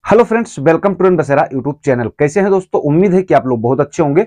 Hello friends, welcome to बसेरा YouTube channel. कैसे हैं दोस्तों? उम्मीद है कि आप लोग बहुत अच्छे होंगे।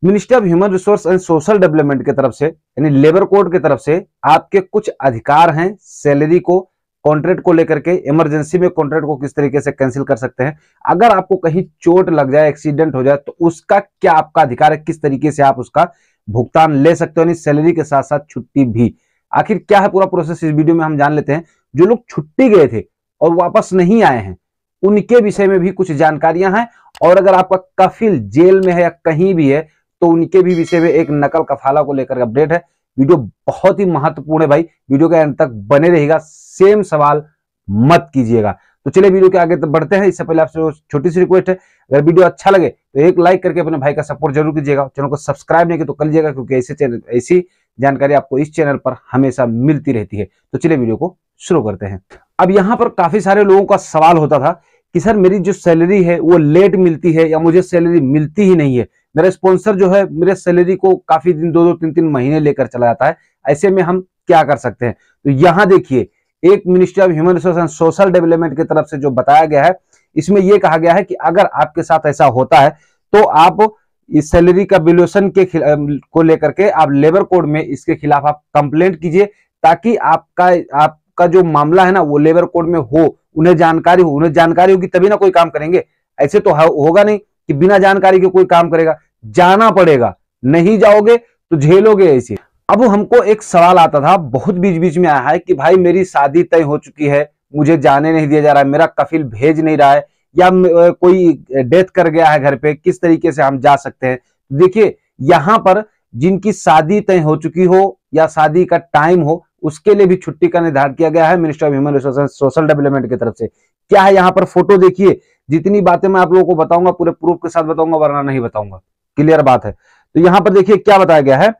Ministry of human resource and social development की तरफ से यानी लेबर कोड की तरफ से आपके कुछ अधिकार हैं। सैलरी को, कॉन्ट्रैक्ट को लेकर के, इमरजेंसी में कॉन्ट्रैक्ट को किस तरीके से कैंसिल कर सकते हैं, अगर आपको कहीं चोट लग जाए, एक्सीडेंट हो जाए, तो उसका क्या आपका अधिकार है, किस तरीके से आप उसका भुगतान ले सकते हो, यानी सैलरी के साथ साथ छुट्टी भी। आखिर क्या है पूरा प्रोसेस, इस वीडियो में हम जान लेते हैं। जो लोग छुट्टी गए थे और वापस नहीं आए हैं, उनके विषय में भी कुछ जानकारियां हैं। और अगर आपका कफिल जेल में है या कहीं भी है, तो उनके भी विषय में एक नकल कफाला को लेकर अपडेट है। वीडियो बहुत ही महत्वपूर्ण है भाई, वीडियो के अंत तक बने रहिएगा, सेम सवाल मत कीजिएगा। तो चलिए वीडियो के आगे तो बढ़ते हैं। इससे पहले आपसे छोटी सी रिक्वेस्ट है, अगर वीडियो अच्छा लगे तो एक लाइक करके अपने भाई का सपोर्ट जरूर कीजिएगा। चैनल को सब्सक्राइब नहीं किया तो कर लीजिएगा, क्योंकि ऐसी जानकारी आपको इस चैनल पर हमेशा मिलती रहती है। तो चलिए वीडियो को शुरू करते हैं। अब यहां पर काफी सारे लोगों का सवाल होता था कि सर मेरी जो सैलरी है वो लेट मिलती है या मुझे सैलरी मिलती ही नहीं है। मेरा स्पॉन्सर जो है मेरे सैलरी को काफी दिन, 2-2 3-3 महीने लेकर चला जाता है। ऐसे में हम क्या कर सकते हैं? तो यहां देखिए, एक ministry of human resource and social development की तरफ से जो बताया गया है, इसमें यह कहा गया है कि अगर आपके साथ ऐसा होता है तो आप इस सैलरी का वैल्यूएशन के को लेकर के आप लेबर कोड में इसके खिलाफ आप कंप्लेंट कीजिए, ताकि आपका जो मामला है ना वो लेबर कोड में हो, उन्हें जानकारी हो। उन्हें जानकारी होगी तभी ना कोई काम करेंगे। ऐसे तो होगा नहीं कि बिना जानकारी के कोई काम करेगा। जाना पड़ेगा, नहीं जाओगे तो झेलोगे ऐसे। अब हमको एक सवाल आता था, बहुत बीच बीच में आया है कि भाई मेरी शादी तय हो चुकी है, मुझे जाने नहीं दिया जा रहा है, मेरा कफिल भेज नहीं रहा है, या कोई डेथ कर गया है घर पे, किस तरीके से हम जा सकते हैं? देखिए, यहां पर जिनकी शादी तय हो चुकी हो या शादी का टाइम हो, उसके लिए भी छुट्टी का निर्धारण किया गया है ministry of human resource and social development की तरफ से। क्या है यहाँ पर फोटो देखिए। जितनी बातें मैं आप लोगों को बताऊंगा पूरे प्रूफ के साथ बताऊंगा, वरना नहीं बताऊंगा। क्लियर बात है। तो यहां पर देखिए क्या बताया गया है।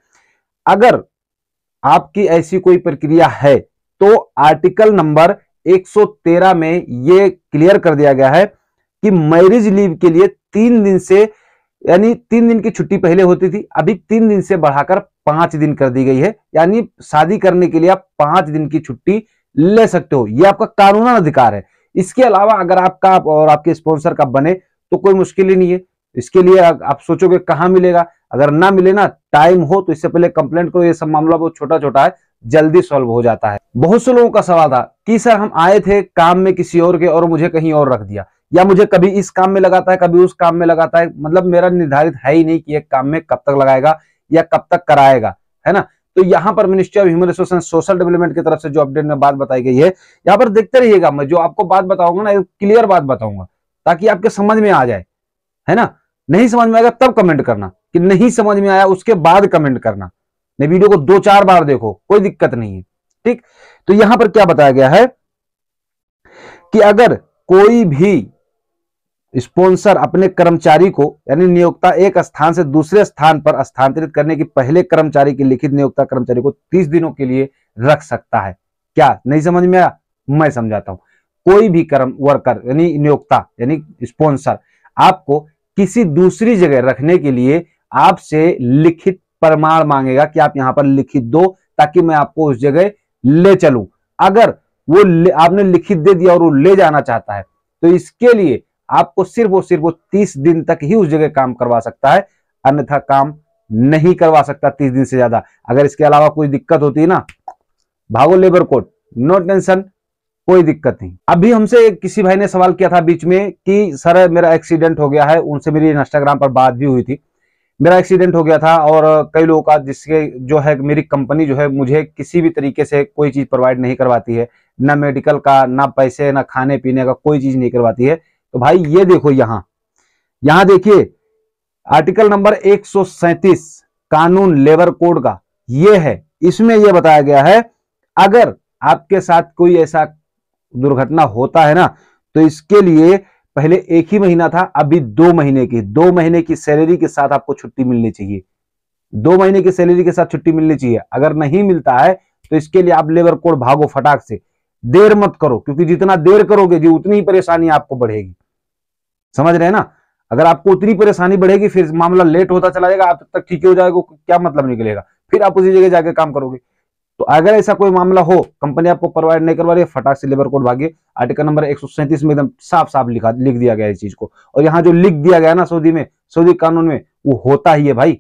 अगर आपकी ऐसी कोई प्रक्रिया है तो आर्टिकल नंबर 113 में यह क्लियर कर दिया गया है कि मैरिज लीव के लिए 3 दिन से, यानी 3 दिन की छुट्टी पहले होती थी, अभी 3 दिन से बढ़ाकर 5 दिन कर दी गई है। यानी शादी करने के लिए आप 5 दिन की छुट्टी ले सकते हो, यह आपका कानूनन अधिकार है। इसके अलावा अगर आपका और आपके स्पॉन्सर का बने तो कोई मुश्किल ही नहीं है। इसके लिए आप सोचोगे कहां मिलेगा, अगर ना मिले ना, टाइम हो तो इससे पहले कंप्लेंट करो। ये सब मामला बहुत छोटा छोटा है, जल्दी सॉल्व हो जाता है। बहुत से लोगों का सवाल था कि सर हम आए थे काम में किसी और के और मुझे कहीं और रख दिया, या मुझे कभी इस काम में लगाता है कभी उस काम में लगाता है, मतलब मेरा निर्धारित है ही नहीं कि एक काम में कब तक लगाएगा या कब तक कराएगा, है ना। तो यहाँ पर ministry of human resource and social development की तरफ से जो अपडेट में बात बताई गई है, यहाँ पर देखते रहिएगा। मैं जो आपको बात बताऊंगा ना, क्लियर बात बताऊंगा, ताकि आपके समझ में आ जाए, है ना। नहीं समझ में आएगा तब कमेंट करना, कि नहीं समझ में आया उसके बाद कमेंट करना। नहीं, वीडियो को 2-4 बार देखो, कोई दिक्कत नहीं है, ठीक। तो यहां पर क्या बताया गया है कि अगर कोई भी स्पॉन्सर अपने कर्मचारी को, यानी नियोक्ता, एक स्थान से दूसरे स्थान पर स्थानांतरित करने की पहले कर्मचारी की लिखित नियोक्ता कर्मचारी को 30 दिनों के लिए रख सकता है। क्या नहीं समझ में आया? मैं समझाता हूं। कोई भी वर्कर यानी नियोक्ता यानी स्पॉन्सर आपको किसी दूसरी जगह रखने के लिए आपसे लिखित प्रमाण मांगेगा कि आप यहां पर लिखित दो, ताकि मैं आपको उस जगह ले चलूं। अगर वो आपने लिखित दे दिया और वो ले जाना चाहता है, तो इसके लिए आपको सिर्फ और सिर्फ 30 दिन तक ही उस जगह काम करवा सकता है, अन्यथा काम नहीं करवा सकता 30 दिन से ज्यादा। अगर इसके अलावा कोई दिक्कत होती है ना, भागो लेबर कोड, नो टेंशन, कोई दिक्कत नहीं। अभी हमसे किसी भाई ने सवाल किया था बीच में कि सर मेरा एक्सीडेंट हो गया है, उनसे मेरी इंस्टाग्राम पर बात भी हुई थी। मेरा एक्सीडेंट हो गया था और कई लोगों का, जिसके जो है मेरी कंपनी जो है मुझे किसी भी तरीके से कोई चीज प्रोवाइड नहीं करवाती है, ना मेडिकल का, ना पैसे, ना खाने पीने का, कोई चीज नहीं करवाती है। तो भाई ये देखो, यहां देखिए आर्टिकल नंबर 137 कानून लेबर कोड का ये है। इसमें यह बताया गया है, अगर आपके साथ कोई ऐसा दुर्घटना होता है ना, तो इसके लिए पहले 1 ही महीना था, अभी 2 महीने की सैलरी के साथ आपको छुट्टी मिलनी चाहिए। 2 महीने की सैलरी के साथ छुट्टी मिलनी चाहिए। अगर नहीं मिलता है तो इसके लिए आप लेबर कोड भागो फटाक से, देर मत करो, क्योंकि जितना देर करोगे जी उतनी ही परेशानी आपको बढ़ेगी। समझ रहे हैं ना। अगर आपको उतनी परेशानी बढ़ेगी, फिर मामला लेट होता चला जाएगा, आप तब तक ठीक हो जाएगा, क्या मतलब निकलेगा, फिर आप उसी जगह जाके काम करोगे। तो अगर ऐसा कोई मामला हो, कंपनी आपको प्रोवाइड नहीं करवा रही है, फटाक से लेबर कोड भागिए। आर्टिकल नंबर 137 में एकदम साफ साफ लिख दिया गया है इस चीज को। और यहाँ जो लिख दिया गया ना सऊदी में, सऊदी कानून में, वो होता ही है भाई,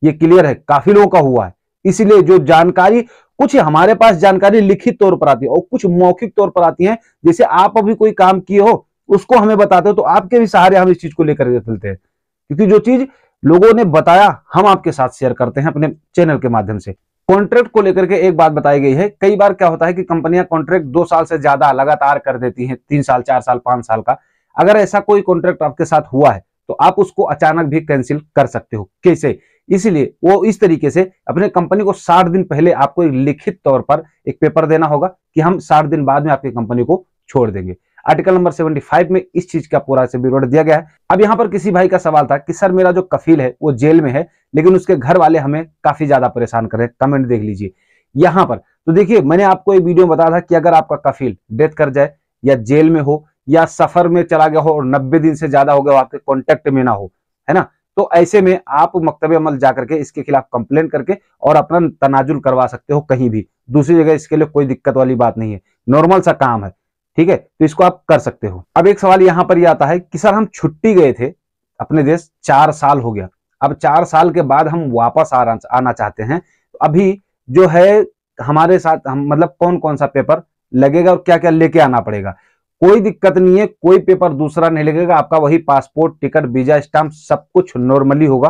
ये क्लियर है, काफी लोगों का हुआ है। इसलिए जो जानकारी, कुछ हमारे पास जानकारी लिखित तौर पर आती है और कुछ मौखिक तौर पर आती है। जैसे आप अभी कोई काम किए हो, उसको हमें बताते हो, तो आपके भी सहारे हम इस चीज को लेकर चलते हैं, क्योंकि जो चीज लोगों ने बताया हम आपके साथ शेयर करते हैं अपने चैनल के माध्यम से। कॉन्ट्रैक्ट को लेकर के एक बात बताई गई है, कई बार क्या होता है कि कंपनियां कॉन्ट्रैक्ट 2 साल से ज्यादा लगातार कर देती हैं, 3 साल, 4 साल, 5 साल का। अगर ऐसा कोई कॉन्ट्रैक्ट आपके साथ हुआ है तो आप उसको अचानक भी कैंसिल कर सकते हो। कैसे? इसलिए वो इस तरीके से, अपने कंपनी को 60 दिन पहले आपको एक लिखित तौर पर एक पेपर देना होगा कि हम 60 दिन बाद में आपकी कंपनी को छोड़ देंगे। आर्टिकल नंबर 75 में इस चीज का पूरा से विवरण दिया गया है। अब यहाँ पर किसी भाई का सवाल था कि सर मेरा जो कफील है वो जेल में है, लेकिन उसके घर वाले हमें काफी ज्यादा परेशान कर रहे हैं। कमेंट देख लीजिए यहाँ पर। तो देखिए, मैंने आपको एक वीडियो बताया था कि अगर आपका कफील डेथ कर जाए या जेल में हो या सफर में चला गया हो और 90 दिन से ज्यादा हो गया, आपके कॉन्टेक्ट में ना हो, है ना, तो ऐसे में आप मकतब अमल जाकर के इसके खिलाफ कंप्लेंट करके और अपना तनाजुल करवा सकते हो कहीं भी, दूसरी जगह। इसके लिए कोई दिक्कत वाली बात नहीं है, नॉर्मल सा काम है, ठीक है, तो इसको आप कर सकते हो। अब एक सवाल यहां पर यह आता है कि सर हम छुट्टी गए थे अपने देश, 4 साल हो गया, अब 4 साल के बाद हम वापस आना चाहते हैं, तो अभी जो है हमारे साथ हम मतलब कौन कौन सा पेपर लगेगा और क्या क्या लेके आना पड़ेगा? कोई दिक्कत नहीं है, कोई पेपर दूसरा नहीं लगेगा, आपका वही पासपोर्ट, टिकट, वीजा, स्टाम्प सब कुछ नॉर्मली होगा।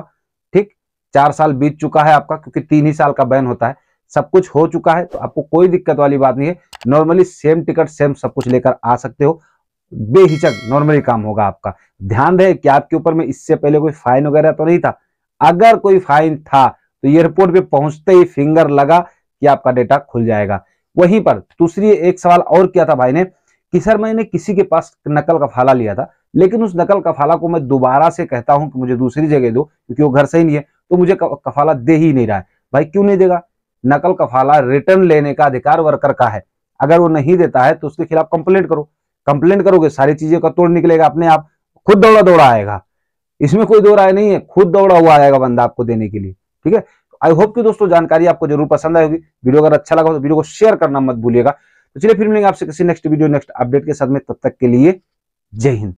ठीक, 4 साल बीत चुका है आपका, क्योंकि 3 ही साल का बैन होता है, सब कुछ हो चुका है, तो आपको कोई दिक्कत वाली बात नहीं है। नॉर्मली सेम टिकट, सेम सब कुछ लेकर आ सकते हो, बेहिचक नॉर्मली काम होगा आपका। ध्यान रहे कि आपके ऊपर में इससे पहले कोई फाइन वगैरह तो नहीं था। अगर कोई फाइन था तो एयरपोर्ट पे पहुंचते ही फिंगर लगा कि आपका डेटा खुल जाएगा। वहीं पर दूसरी एक सवाल और किया था भाई ने कि सर मैंने किसी के पास नकल कफाला लिया था, लेकिन उस नकल कफाला को मैं दोबारा से कहता हूं कि मुझे दूसरी जगह दो, क्योंकि वो घर से ही नहीं है, तो मुझे कफाला दे ही नहीं रहा है। भाई क्यों नहीं देगा? नकल कफाला रिटर्न लेने का अधिकार वर्कर का है। अगर वो नहीं देता है तो उसके खिलाफ कंप्लेंट करो। कंप्लेंट करोगे, सारी चीजें का तोड़ निकलेगा अपने आप, खुद दौड़ा दौड़ा आएगा, इसमें कोई दो राय नहीं है, खुद दौड़ा हुआ आएगा बंदा आपको देने के लिए। ठीक है, आई होप कि दोस्तों जानकारी आपको जरूर पसंद आएगी। वीडियो अगर अच्छा लगा तो वीडियो को शेयर करना मत भूलिएगा। तो चलिए फिर मिलेंगे आपसे किसी नेक्स्ट वीडियो, नेक्स्ट अपडेट के साथ में, तब तक के लिए जय हिंद।